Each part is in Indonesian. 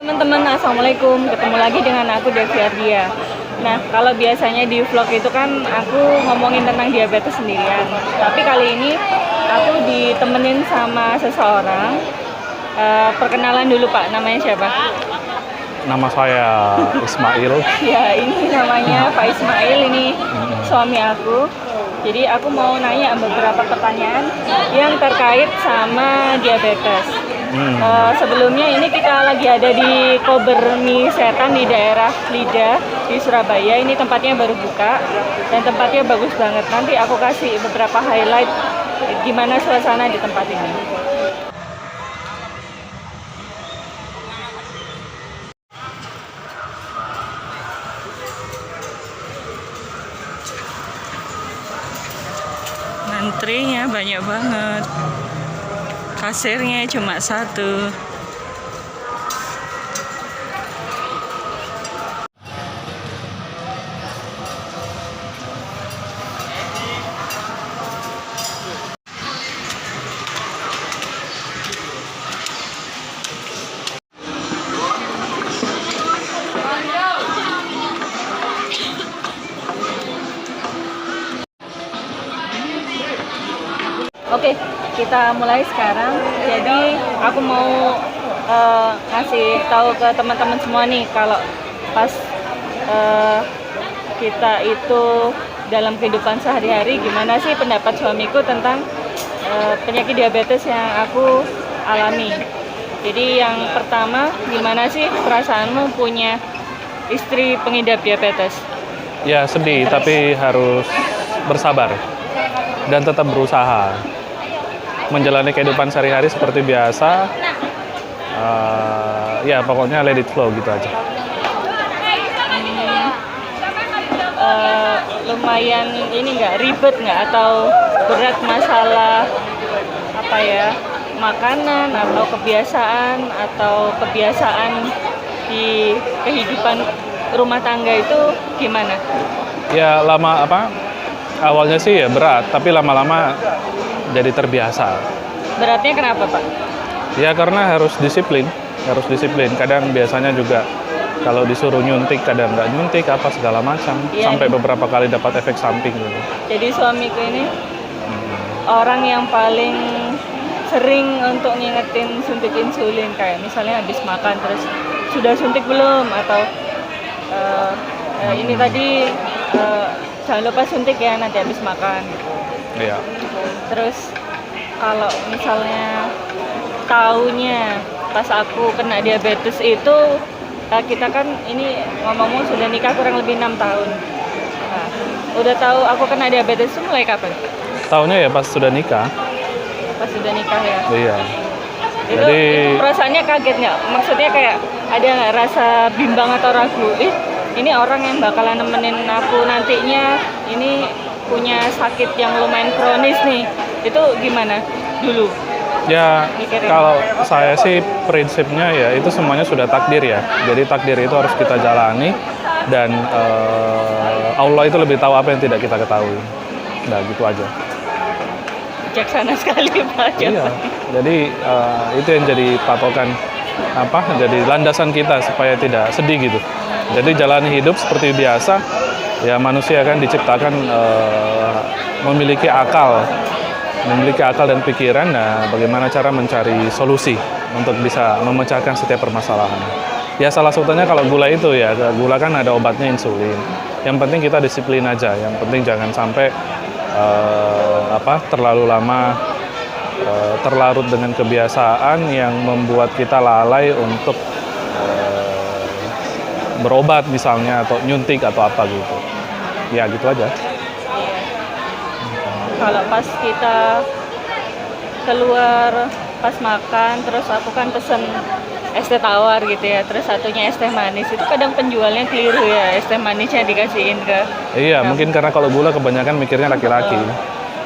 Teman-teman, assalamualaikum. Ketemu lagi dengan aku Devi Ardia. Nah, kalau biasanya di vlog itu kan aku ngomongin tentang diabetes sendirian. Tapi kali ini aku ditemenin sama seseorang. Perkenalan dulu Pak, namanya siapa? Nama saya Ismail. Ya, ini namanya Pak Ismail, ini suami aku. Jadi aku mau nanya beberapa pertanyaan yang terkait sama diabetes. Sebelumnya ini kita lagi ada di Kober Mie Setan di daerah Lida di Surabaya. Ini tempatnya baru buka dan tempatnya bagus banget. Nanti aku kasih beberapa highlight gimana suasana di tempat ini. Antrinya banyak banget. Kasirnya cuma satu. Oke, kita mulai sekarang. Jadi aku mau ngasih tahu ke teman-teman semua nih kalau pas kita itu dalam kehidupan sehari-hari gimana sih pendapat suamiku tentang penyakit diabetes yang aku alami. Jadi yang pertama, gimana sih perasaanmu punya istri pengidap diabetes? Ya sedih, tapi harus bersabar dan tetap berusaha menjalani kehidupan sehari-hari seperti biasa. Ya pokoknya let it flow gitu aja. Lumayan ini nggak ribet nggak atau berat masalah apa ya, makanan atau kebiasaan di kehidupan rumah tangga itu gimana? Ya awalnya sih ya berat, tapi lama-lama jadi terbiasa. Beratnya kenapa Pak? Ya karena harus disiplin. Kadang biasanya juga kalau disuruh nyuntik, kadang nggak nyuntik apa segala macam. Ya, sampai beberapa kali dapat efek samping gitu. Jadi suamiku ini orang yang paling sering untuk ngingetin suntik insulin, kayak misalnya habis makan terus sudah suntik belum, atau ini tadi jangan lupa suntik ya nanti habis makan. Iya. Terus kalau misalnya taunya pas aku kena diabetes itu, kita kan ini ngomong sudah nikah kurang lebih 6 tahun. Nah, udah tahu aku kena diabetes itu mulai kapan? Taunya ya pas sudah nikah. Pas sudah nikah ya? Iya. Itu perasaannya kaget nggak? Maksudnya kayak ada nggak rasa bimbang atau ragu? Ini orang yang bakalan nemenin aku nantinya, ini punya sakit yang lumayan kronis nih. Itu gimana dulu? Ya, mikirin? kalau saya sih prinsipnya ya itu semuanya sudah takdir ya. Jadi takdir itu harus kita jalani dan Allah itu lebih tahu apa yang tidak kita ketahui. Nah, gitu aja. Bijaksana sekali Pak. Iya. Jadi itu yang jadi patokan jadi landasan kita supaya tidak sedih gitu. Jadi jalani hidup seperti biasa. Ya manusia kan diciptakan memiliki akal dan pikiran. Nah, bagaimana cara mencari solusi untuk bisa memecahkan setiap permasalahan. Ya salah satunya kalau gula itu ya, gula kan ada obatnya insulin. Yang penting kita disiplin aja. Yang penting jangan sampai terlalu lama terlarut dengan kebiasaan yang membuat kita lalai untuk berobat misalnya atau nyuntik atau apa gitu. Ya gitu aja. Kalau pas kita keluar pas makan, terus aku kan pesen es teh tawar gitu ya, terus satunya es teh manis, itu kadang penjualnya keliru ya, es teh manisnya dikasihin ke Iya, mungkin karena kalau gula kebanyakan mikirnya laki-laki.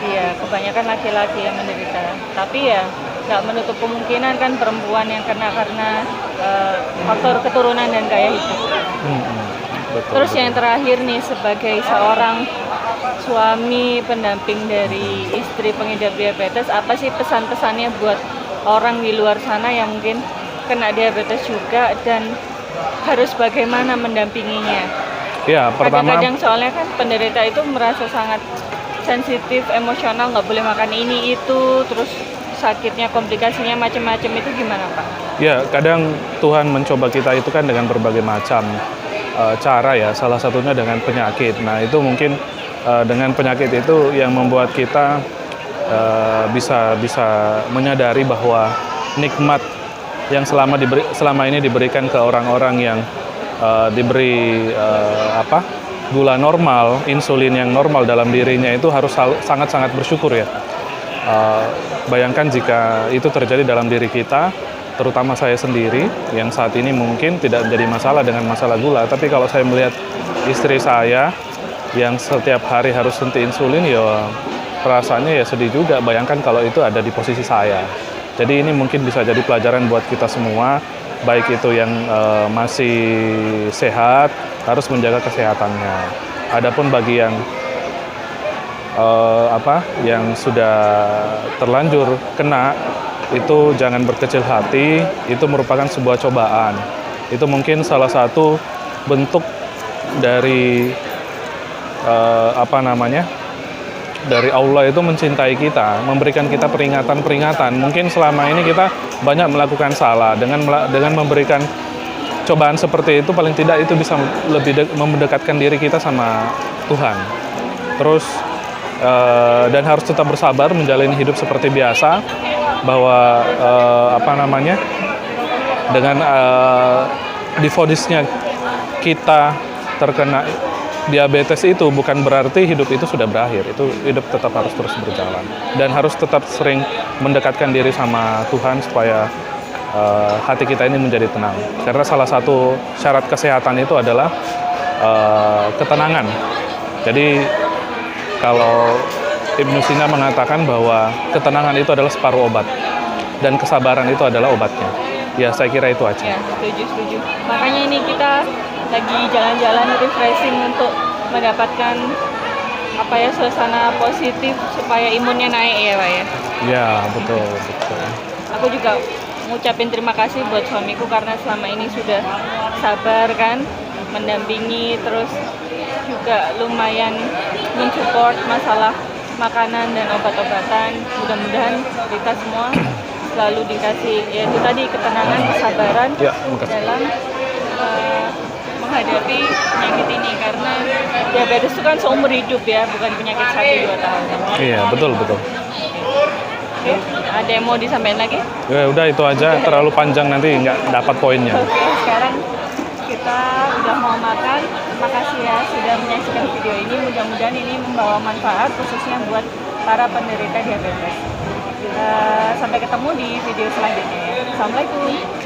Iya, kebanyakan laki-laki yang menderita. Tapi ya nggak menutup kemungkinan kan perempuan yang kena karena faktor keturunan dan gaya hidup. Terus yang terakhir nih, sebagai seorang suami pendamping dari istri pengidap diabetes, apa sih pesan-pesannya buat orang di luar sana yang mungkin kena diabetes juga dan harus bagaimana mendampinginya? Ya, pertama Kadang-kadang soalnya kan penderita itu merasa sangat sensitif, emosional, nggak boleh makan ini itu, terus sakitnya, komplikasinya macam-macam, itu gimana Pak? ya kadang Tuhan mencoba kita itu kan dengan berbagai macam cara ya, salah satunya dengan penyakit. Nah itu mungkin dengan penyakit itu yang membuat kita bisa menyadari bahwa nikmat yang selama ini diberikan ke orang-orang yang diberi gula normal, insulin yang normal dalam dirinya itu harus sangat-sangat bersyukur ya. Bayangkan jika itu terjadi dalam diri kita, terutama saya sendiri yang saat ini mungkin tidak menjadi masalah dengan masalah gula, tapi kalau saya melihat istri saya yang setiap hari harus suntik insulin, ya perasaannya ya sedih juga. Bayangkan kalau itu ada di posisi saya. Jadi ini mungkin bisa jadi pelajaran buat kita semua, baik itu yang masih sehat harus menjaga kesehatannya. Adapun bagi yang sudah terlanjur kena, itu jangan berkecil hati, itu merupakan sebuah cobaan. Itu mungkin salah satu bentuk dari dari Allah itu mencintai kita, memberikan kita peringatan-peringatan. Mungkin selama ini kita banyak melakukan salah, dengan memberikan cobaan seperti itu, paling tidak itu bisa lebih mendekatkan diri kita sama Tuhan. Terus dan harus tetap bersabar menjalani hidup seperti biasa, bahwa dengan divonisnya kita terkena diabetes itu bukan berarti hidup itu sudah berakhir. Itu hidup tetap harus terus berjalan dan harus tetap sering mendekatkan diri sama Tuhan supaya hati kita ini menjadi tenang. Karena salah satu syarat kesehatan itu adalah ketenangan. Jadi kalau Ibnu Sina mengatakan bahwa ketenangan itu adalah separuh obat dan kesabaran itu adalah obatnya. Ya, saya kira itu aja. Ya, setuju. Makanya ini kita lagi jalan-jalan refreshing untuk mendapatkan suasana positif supaya imunnya naik ya Pak ya. Ya, betul. Aku juga ngucapin terima kasih buat suamiku karena selama ini sudah sabar kan, mendampingi, terus juga lumayan mensupport masalah makanan dan obat-obatan. Mudah-mudahan kita semua selalu dikasih ya itu tadi ketenangan, kesabaran dalam menghadapi penyakit ini, karena diabetes itu kan seumur hidup ya, bukan penyakit 1-2 tahun. Iya, betul. Oke, ada yang mau disampaikan lagi? Ya udah itu aja, terlalu panjang nanti nggak dapat poinnya. Oke, sekarang kita udah mau makan. Terima kasih ya sudah menyaksikan video ini. Mudah-mudahan ini membawa manfaat khususnya buat para penderita diabetes. Sampai ketemu di video selanjutnya ya. Assalamualaikum.